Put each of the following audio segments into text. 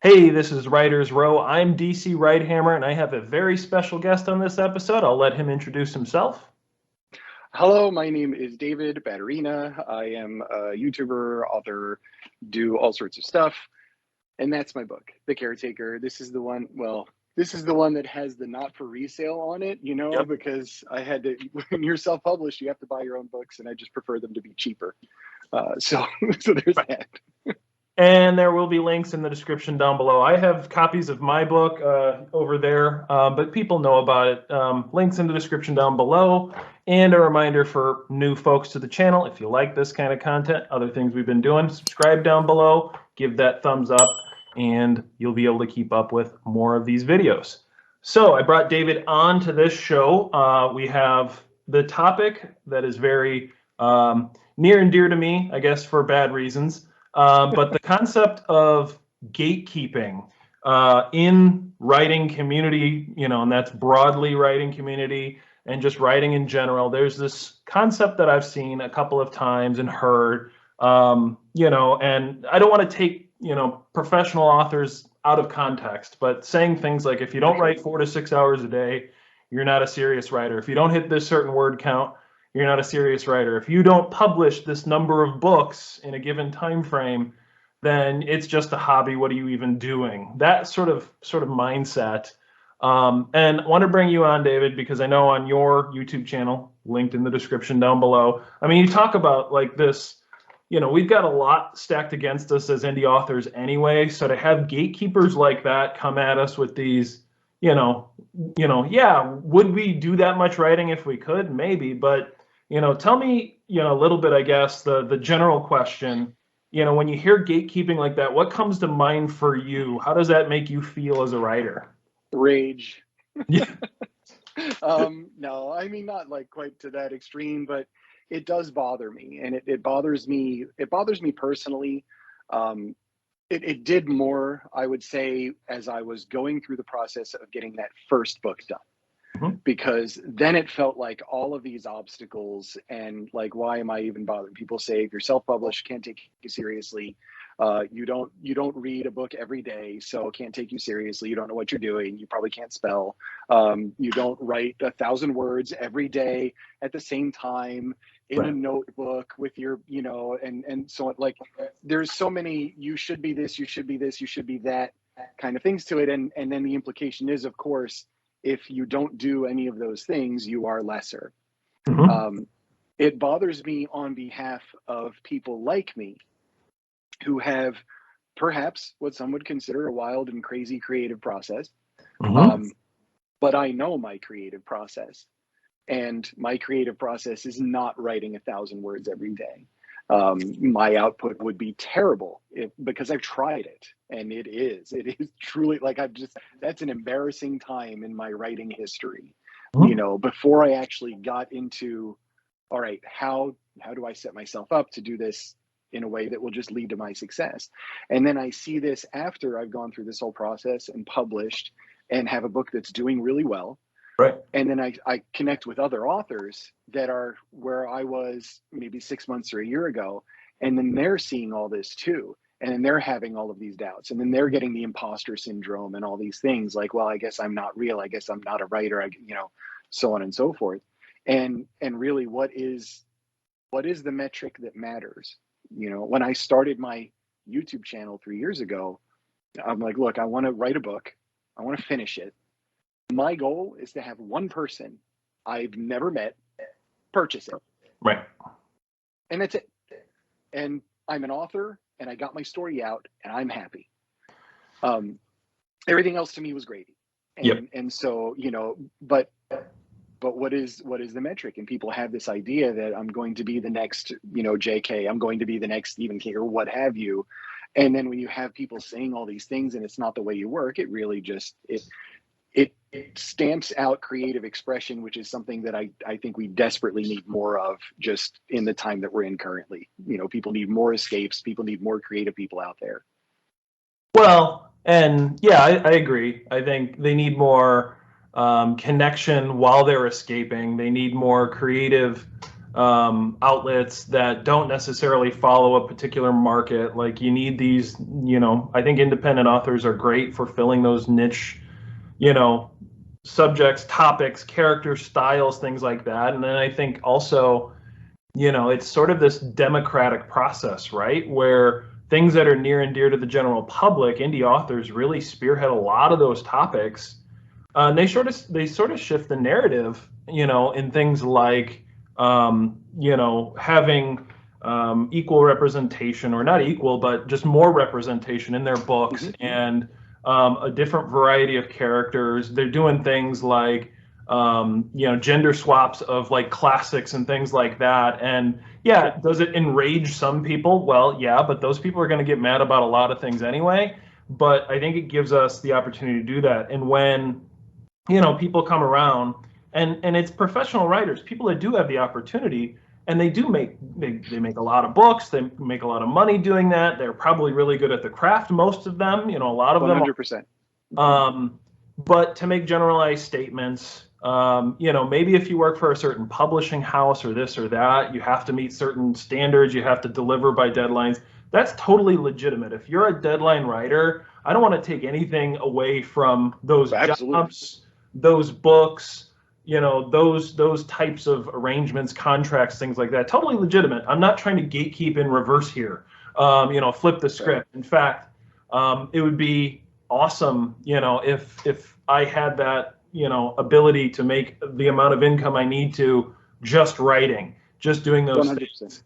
Hey, this is Writers Row. I'm DC Wright-Hammer, and I have a very special guest on this episode. I'll let him introduce himself. Hello, my name is David Badurina. I am a YouTuber, author, do all sorts of stuff. And that's my book, The Caretaker. This is the one that has the not for resale on it, Yep. because I had to, when you're self-published, you have to buy your own books, and I just prefer them to be cheaper. So, so there's that. And there will be links in the description down below. I have copies of my book over there, but people know about it. Links in the description down below. And a reminder for new folks to the channel, if you like this kind of content, other things we've been doing, subscribe down below, give that thumbs up, and you'll be able to keep up with more of these videos. So I brought David on to this show. We have the topic that is very near and dear to me, I guess for bad reasons. But the concept of gatekeeping in writing community, and that's broadly writing community and just writing in general, there's this concept that I've seen a couple of times and heard, and I don't want to take, professional authors out of context, but saying things like, if you don't write 4 to 6 hours a day, you're not a serious writer. If you don't hit this certain word count, you're not a serious writer. If you don't publish this number of books in a given time frame, then it's just a hobby. What are you even doing? That sort of mindset. And I want to bring you on, David, because I know on your YouTube channel, linked in the description down below, I mean, you talk about like this, we've got a lot stacked against us as indie authors anyway. So to have gatekeepers like that come at us with these, yeah, would we do that much writing if we could? Maybe, but tell me, a little bit, I guess, the general question, when you hear gatekeeping like that, what comes to mind for you? How does that make you feel as a writer? Rage. Yeah. No, I mean, not like quite to that extreme, but it does bother me, and it bothers me. It bothers me personally. It did more, I would say, as I was going through the process of getting that first book done. Mhm. Because then it felt like all of these obstacles, and like, why am I even bothering? People say, if you're self-published, can't take you seriously. You don't read a book every day, so can't take you seriously. You don't know what you're doing. You probably can't spell. You don't write 1,000 words every day at the same time in a notebook with your, and so like, there's so many, you should be this, you should be this, you should be that kind of things to it. And then the implication is, of course, if you don't do any of those things, you are lesser. Mhm. It bothers me on behalf of people like me who have perhaps what some would consider a wild and crazy creative process. Mhm. But I know my creative process, and my creative process is not writing 1,000 words every day. My output would be terrible because I've tried it, and it is truly like, that's an embarrassing time in my writing history, Mhm. before I actually got into, all right, how do I set myself up to do this in a way that will just lead to my success? And then I see this after I've gone through this whole process and published and have a book that's doing really well. Right. And then I connect with other authors that are where I was maybe 6 months or a year ago, and then they're seeing all this too, and then they're having all of these doubts, and then they're getting the imposter syndrome and all these things like, well, I guess I'm not real, I guess I'm not a writer, so on and so forth. And really, what is the metric that matters? When I started my YouTube channel 3 years ago, I'm like, look, I want to write a book, I want to finish it. My goal is to have one person I've never met purchase it. Right. And that's it. And I'm an author, and I got my story out, and I'm happy. Everything else to me was gravy. Yep. And so, but what is the metric? And people have this idea that I'm going to be the next, JK, I'm going to be the next Stephen King or what have you. And then when you have people saying all these things and it's not the way you work, it really just, it stamps out creative expression, which is something that I think we desperately need more of just in the time that we're in currently. People need more escapes. People need more creative people out there. Well, and yeah, I agree. I think they need more connection while they're escaping. They need more creative outlets that don't necessarily follow a particular market. Like you need these, I think independent authors are great for filling those niche, you know, subjects, topics, characters, styles, things like that. And then I think also, it's sort of this democratic process, right? Where things that are near and dear to the general public, indie authors really spearhead a lot of those topics. And they sort of shift the narrative, in things like, having equal representation, or not equal, but just more representation in their books, and a different variety of characters. They're doing things like, gender swaps of like classics and things like that. And yeah, does it enrage some people? Well, yeah, but those people are going to get mad about a lot of things anyway. But I think it gives us the opportunity to do that. And when, people come around, and it's professional writers, people that do have the opportunity, and they make a lot of books, they make a lot of money doing that. They're probably really good at the craft, most of them, a lot of them. 100%. But to make generalized statements, maybe if you work for a certain publishing house or this or that, you have to meet certain standards, you have to deliver by deadlines. That's totally legitimate. If you're a deadline writer, I don't want to take anything away from those jobs, those books, those types of arrangements, contracts, things like that. Totally legitimate. I'm not trying to gatekeep in reverse here, flip the script. In fact, it would be awesome, if I had that, ability to make the amount of income I need to just writing, just doing those 100%. things.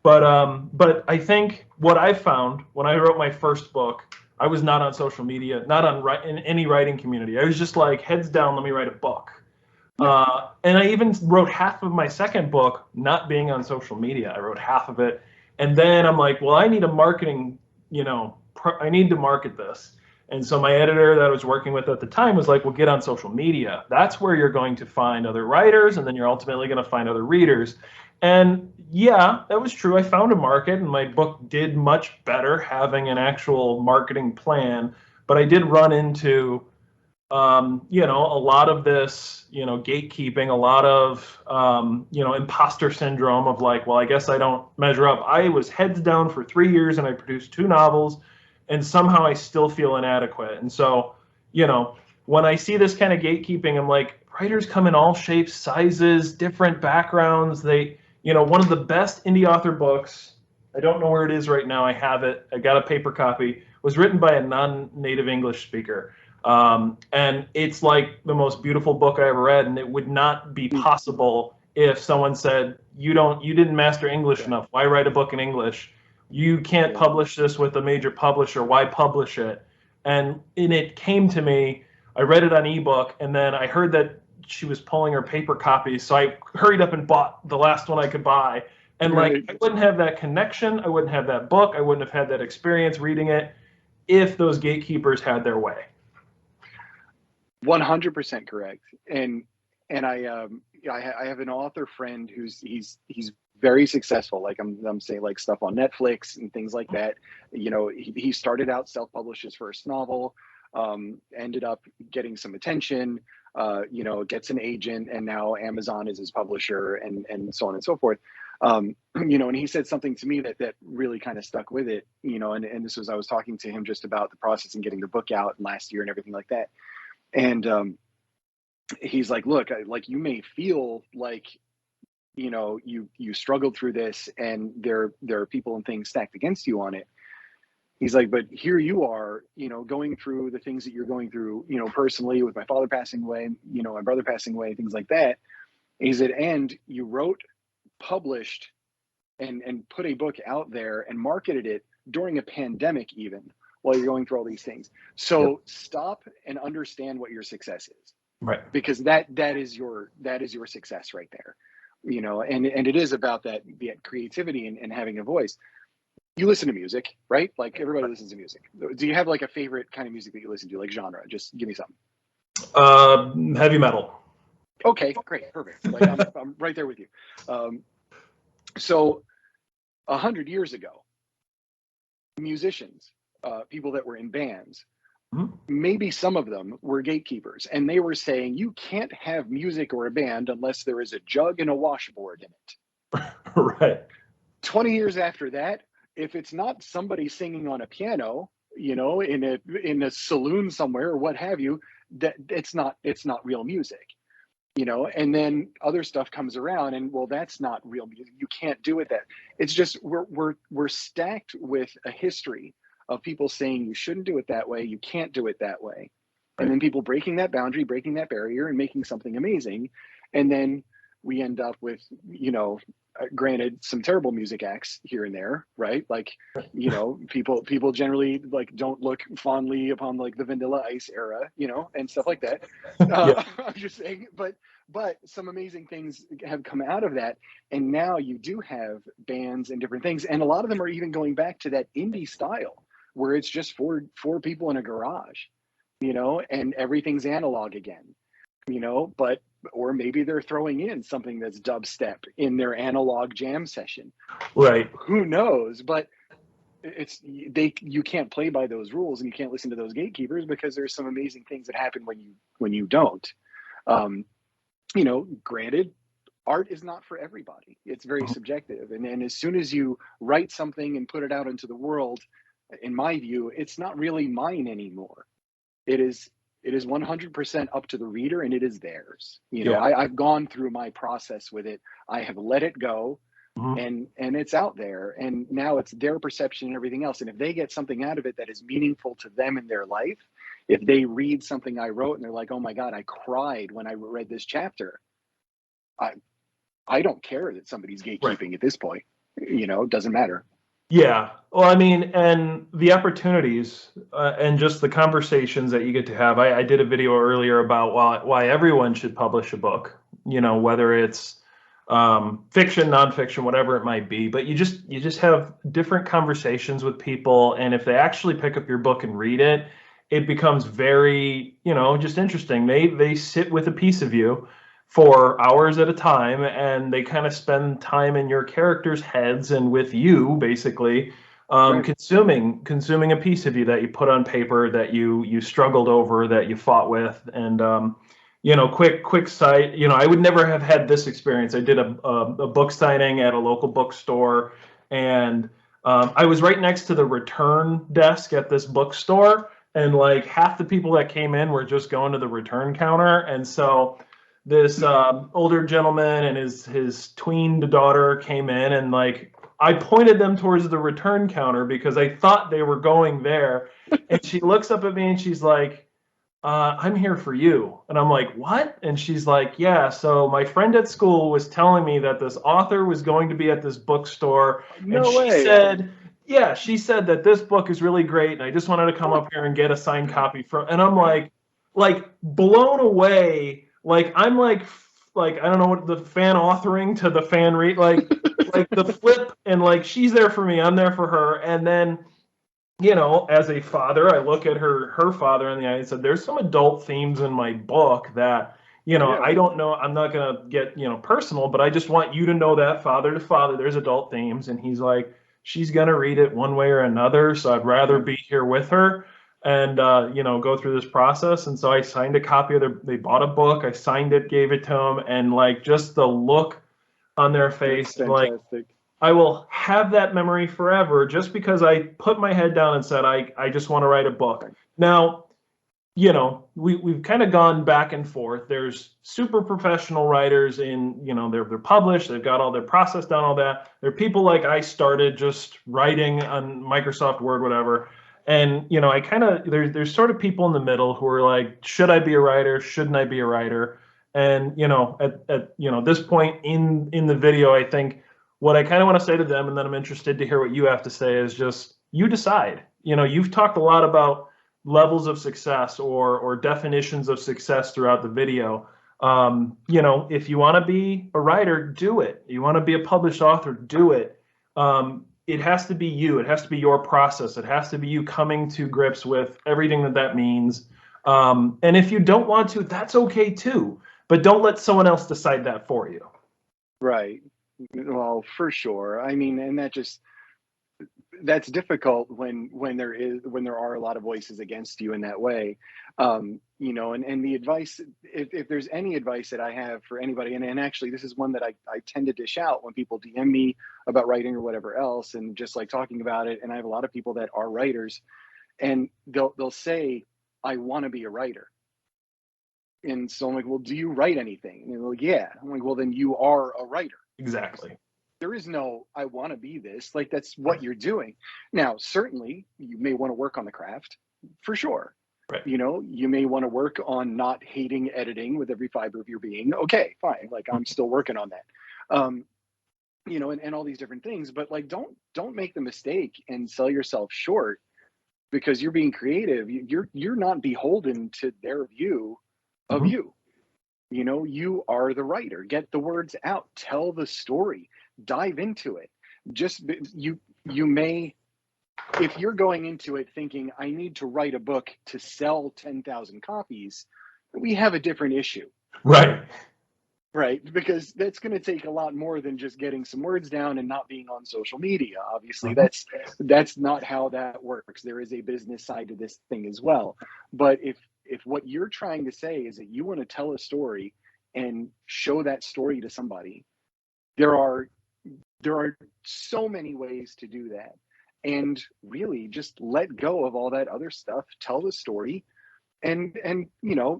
But I think what I found when I wrote my first book, I was not on social media, not in any writing community. I was just like, heads down, let me write a book. And I even wrote half of my second book not being on social media. I wrote half of it. And then I'm like, well, I need a marketing, I need to market this. And so my editor that I was working with at the time was like, well, get on social media. That's where you're going to find other writers, and then you're ultimately going to find other readers. And yeah, that was true. I found a market, and my book did much better having an actual marketing plan. But I did run into, a lot of this, gatekeeping, a lot of, imposter syndrome of like, well, I guess I don't measure up. I was heads down for 3 years, and I produced 2 novels, and somehow I still feel inadequate. And so, when I see this kind of gatekeeping, I'm like, writers come in all shapes, sizes, different backgrounds. One of the best indie author books, I don't know where it is right now. I have it. I got a paper copy. Was written by a non-native English speaker. And it's like the most beautiful book I ever read. And it would not be possible if someone said, you didn't master English enough. Why write a book in English? You can't publish this with a major publisher. Why publish it? And it came to me. I read it on ebook, and then I heard that she was pulling her paper copies, so I hurried up and bought the last one I could buy. And like, I wouldn't have that connection, I wouldn't have that book, I wouldn't have had that experience reading it if those gatekeepers had their way. 100% correct. And I have an author friend who's he's very successful. Like I'm saying, like stuff on Netflix and things like that. He started out self-published his first novel, ended up getting some attention, gets an agent, and now Amazon is his publisher, and so on and so forth. And he said something to me that really kind of stuck with it, and this was, I was talking to him just about the process and getting the book out last year and everything like that. And he's like, look, you may feel like, you struggled through this, and there are people and things stacked against you on it. He's like, but here you are, going through the things that you're going through, personally, with my father passing away, my brother passing away, things like that. He said, and you wrote, published, and put a book out there and marketed it during a pandemic, even while you're going through all these things. So stop and understand what your success is, right? Because that is your success right there, and it is about that creativity and having a voice. You listen to music, right? Like everybody listens to music. Do you have like a favorite kind of music that you listen to, like genre? Just give me something. Heavy metal. Okay, great, perfect. Like I'm right there with you. So 100 years ago, musicians, people that were in bands, maybe some of them were gatekeepers, and they were saying, you can't have music or a band unless there is a jug and a washboard in it. Right. 20 years after that, if it's not somebody singing on a piano, in a saloon somewhere or what have you, that it's not real music. And then other stuff comes around, and well, that's not real music. You can't do it. That it's just we're stacked with a history of people saying you shouldn't do it that way, you can't do it that way, and Right. then people breaking that boundary, breaking that barrier, and making something amazing, and then we end up with granted some terrible music acts here and there, right? Like, people generally like don't look fondly upon like the Vanilla Ice era, and stuff like that. Yeah. I'm just saying, but some amazing things have come out of that, and now you do have bands and different things, and a lot of them are even going back to that indie style where it's just four people in a garage, and everything's analog again, but or maybe they're throwing in something that's dubstep in their analog jam session. Right. Who knows? But you can't play by those rules, and you can't listen to those gatekeepers, because there's some amazing things that happen when you don't. Um, Granted, art is not for everybody. It's very subjective. And as soon as you write something and put it out into the world, in my view, it's not really mine anymore. It is 100% up to the reader, and it is theirs. Yeah. I've gone through my process with it. I have let it go, Mhm. and it's out there, and now it's their perception and everything else. And if they get something out of it that is meaningful to them in their life, if they read something I wrote and they're like, oh my God, I cried when I read this chapter, I I don't care that somebody's Right. gatekeeping at this point. It doesn't matter. Yeah. Well, I mean, and the opportunities and just the conversations that you get to have. I did a video earlier about why everyone should publish a book, whether it's fiction, nonfiction, whatever it might be. But you just have different conversations with people. And if they actually pick up your book and read it, it becomes very, just interesting. They sit with a piece of you for hours at a time, and they kind of spend time in your characters' heads and with you, basically, Right. consuming a piece of you that you put on paper, that you struggled over, that you fought with. And quick side, I would never have had this experience. I did a book signing at a local bookstore, and I was right next to the return desk at this bookstore, and like half the people that came in were just going to the return counter. And so this older gentleman and his tweened daughter came in, and like I pointed them towards the return counter because I thought they were going there. And she looks up at me and she's like, I'm here for you. And I'm like, what? And she's like, yeah, so my friend at school was telling me that this author was going to be at this bookstore. And No way. she said that this book is really great. And I just wanted to come up here and get a signed copy from, and I'm like blown away. Like, I'm like, I don't know what the fan authoring to the fan read, like the flip, and like, she's there for me, I'm there for her. And then, as a father, I look at her father in the eye and said, there's some adult themes in my book that, Yeah. I don't know, I'm not going to get, personal, but I just want you to know that father to father, there's adult themes. And he's like, she's going to read it one way or another. So I'd rather Yeah. be here with her and, go through this process. And so I signed a copy of they bought a book. I signed it, gave it to them. And like, just the look on their That's face, and like, fantastic. I will have that memory forever just because I put my head down and said, I just want to write a book. Right. Now, we've kind of gone back and forth. There's super professional writers in, they're published, they've got all their process done, all that. There are people like I started just writing on Microsoft Word, whatever. And, I kind of, there's sort of people in the middle who are like, should I be a writer? Shouldn't I be a writer? And, at this point in the video, I think what I kind of want to say to them, and then I'm interested to hear what you have to say, is just you decide. You've talked a lot about levels of success or definitions of success throughout the video. If you want to be a writer, do it. You want to be a published author, do it. It has to be you. It has to be your process. It has to be you coming to grips with everything that means. And if you don't want to, that's okay too. But don't let someone else decide that for you. Right. Well, for sure. I mean, and that just that's difficult when there are a lot of voices against you in that way. And the advice, if there's any advice that I have for anybody, and actually this is one that I tend to dish out when people DM me about writing or whatever else, and just like talking about it. And I have a lot of people that are writers, and they'll say, I want to be a writer. And so I'm like, well, do you write anything? And they're like, yeah. I'm like, well, then you are a writer. Exactly. There is no, I want to be this. Like, that's what you're doing. Now, certainly you may want to work on the craft, for sure. Right. You may want to work on not hating editing with every fiber of your being. Okay, fine. Like, I'm still working on that. And all these different things, but like, don't make the mistake and sell yourself short because you're being creative. You're not beholden to their view of you. You are the writer. Get the words out, tell the story, dive into it. Just you may, if you're going into it thinking I need to write a book to sell 10,000 copies, we have a different issue. Right, because that's going to take a lot more than just getting some words down and not being on social media. Obviously, that's not how that works. There is a business side to this thing as well. But if what you're trying to say is that you want to tell a story and show that story to somebody, there are so many ways to do that. And really just let go of all that other stuff, tell the story, and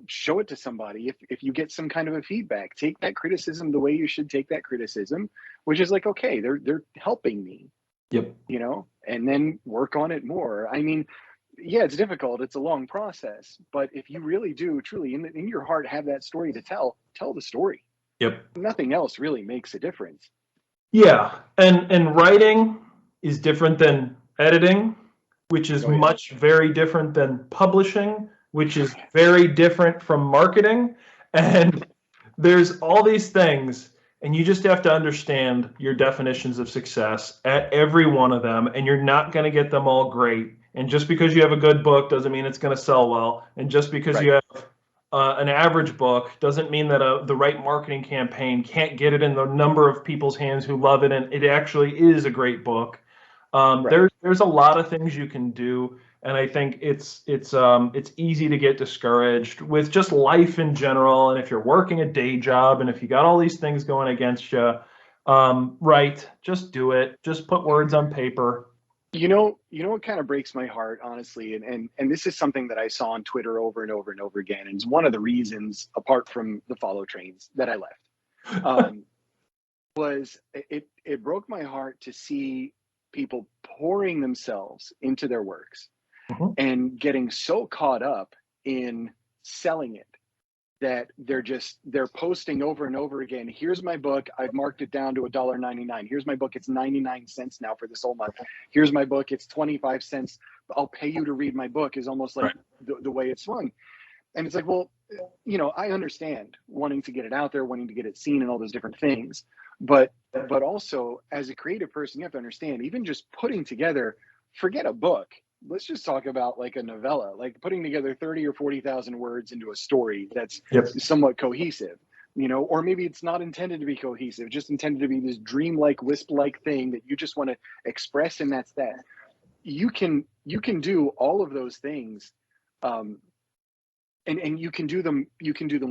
show it to somebody. If you get some kind of a feedback, take that criticism the way you should take that criticism, which is like, okay, they're helping me. Yep. And then work on it more. I mean, yeah, it's difficult. It's a long process, but if you really do truly in your heart have that story to tell the story. Yep. Nothing else really makes a difference. Yeah, and writing is different than editing, which is very different than publishing, which is very different from marketing. And there's all these things, and you just have to understand your definitions of success at every one of them, and you're not going to get them all great. And just because you have a good book doesn't mean it's going to sell well. And just because you have an average book doesn't mean that the right marketing campaign can't get it in the number of people's hands who love it, and it actually is a great book. There's a lot of things you can do, and I think it's easy to get discouraged with just life in general. And if you're working a day job, and if you got all these things going against you, just do it. Just put words on paper. What kind of breaks my heart, honestly, and this is something that I saw on Twitter over and over and over again, and it's one of the reasons, apart from the follow trains, that I left. Was it broke my heart to see people pouring themselves into their works and getting so caught up in selling it that they're posting over and over again. Here's my book. I've marked it down to $1.99. Here's my book. It's 99 cents now for this whole month. Here's my book. It's 25 cents. I'll pay you to read my book, is almost like the way it's swung. And it's like, well, I understand wanting to get it out there, wanting to get it seen and all those different things. But also as a creative person, you have to understand, even just putting together, forget a book. Let's just talk about like a novella, like putting together 30 or 40,000 words into a story that's somewhat cohesive, or maybe it's not intended to be cohesive, just intended to be this dreamlike, wisp-like thing that you just want to express, and that's that. You can do all of those things, and you can do them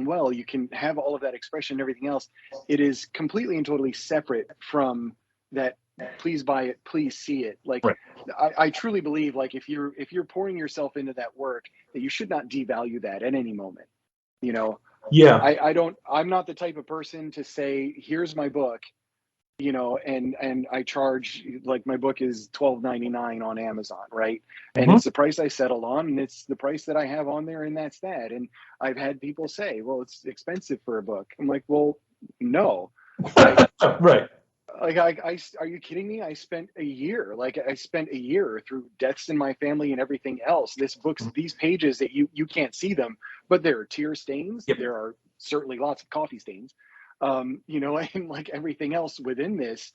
well. You can have all of that expression and everything else. It is completely and totally separate from that. Please buy it, please see it. Like, I truly believe, like, if you're pouring yourself into that work, that you should not devalue that at any moment. I'm not the type of person to say, here's my book, and I charge, like, my book is $12.99 on Amazon, right? And it's the price I settle on, and it's the price that I have on there, and that's that. And I've had people say, well, it's expensive for a book. I'm like, well, no. Like, are you kidding me? I spent a year through deaths in my family and everything else. These pages that you can't see them, but there are tear stains. There are certainly lots of coffee stains, and like everything else within this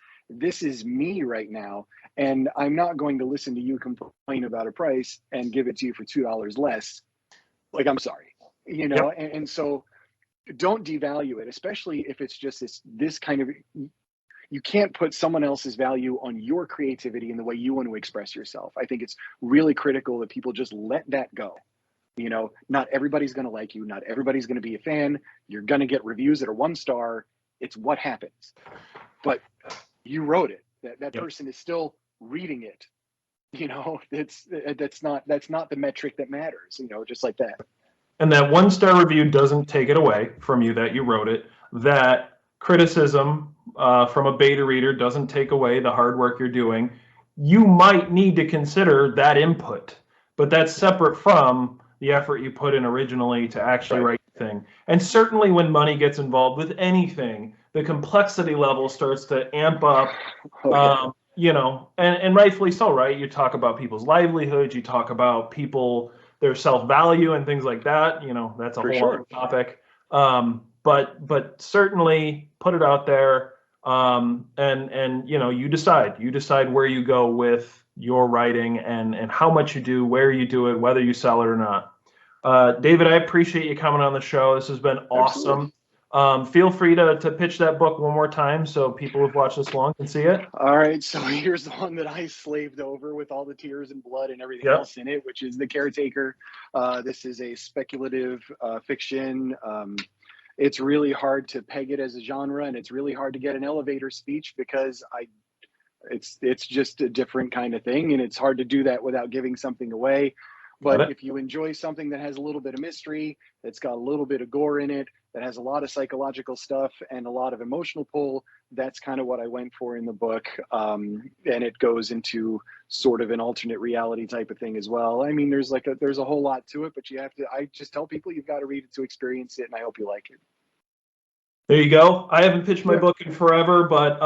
is me right now. And I'm not going to listen to you complain about a price and give it to you for $2 less. Like, I'm sorry, and so don't devalue it, especially if it's just this kind of, you can't put someone else's value on your creativity and the way you want to express yourself. I think it's really critical that people just let that go. You know, not everybody's going to like you. Not everybody's going to be a fan. You're going to get reviews that are 1 star. It's what happens. But you wrote it. That person is still reading it. You know, that's not the metric that matters. You know, just like that. And that 1-star review doesn't take it away from you that you wrote it. That criticism from a beta reader doesn't take away the hard work you're doing. You might need to consider that input, but that's separate from the effort you put in originally to actually write the thing. And certainly when money gets involved with anything, the complexity level starts to amp up. You know, and rightfully so, right? You talk about people's livelihoods, you talk about people, their self-value and things like that. You know, that's a whole other topic. But certainly put it out there, and you know, you decide where you go with your writing and how much you do, where you do it, whether you sell it or not. David, I appreciate you coming on the show. This has been awesome. Feel free to pitch that book one more time so people who've watched this long can see it. All right, so here's the one that I slaved over with all the tears and blood and everything else in it, which is The Caretaker. This is a speculative fiction. It's really hard to peg it as a genre, and it's really hard to get an elevator speech because it's just a different kind of thing, and it's hard to do that without giving something away. But if you enjoy something that has a little bit of mystery, that's got a little bit of gore in it, that has a lot of psychological stuff and a lot of emotional pull, that's kind of what I went for in the book. And it goes into sort of an alternate reality type of thing as well. I mean, there's a whole lot to it, but I just tell people you've got to read it to experience it, and I hope you like it. There you go. I haven't pitched my book in forever, but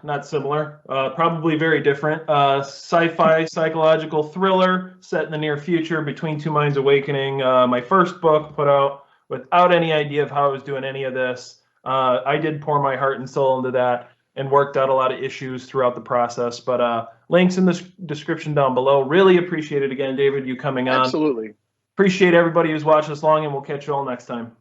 not similar, probably very different. Sci-fi psychological thriller set in the near future between two minds awakening. My first book put out without any idea of how I was doing any of this. I did pour my heart and soul into that and worked out a lot of issues throughout the process. But links in the description down below. Really appreciate it again, David, you coming on. Absolutely. Appreciate everybody who's watched this long, and we'll catch you all next time.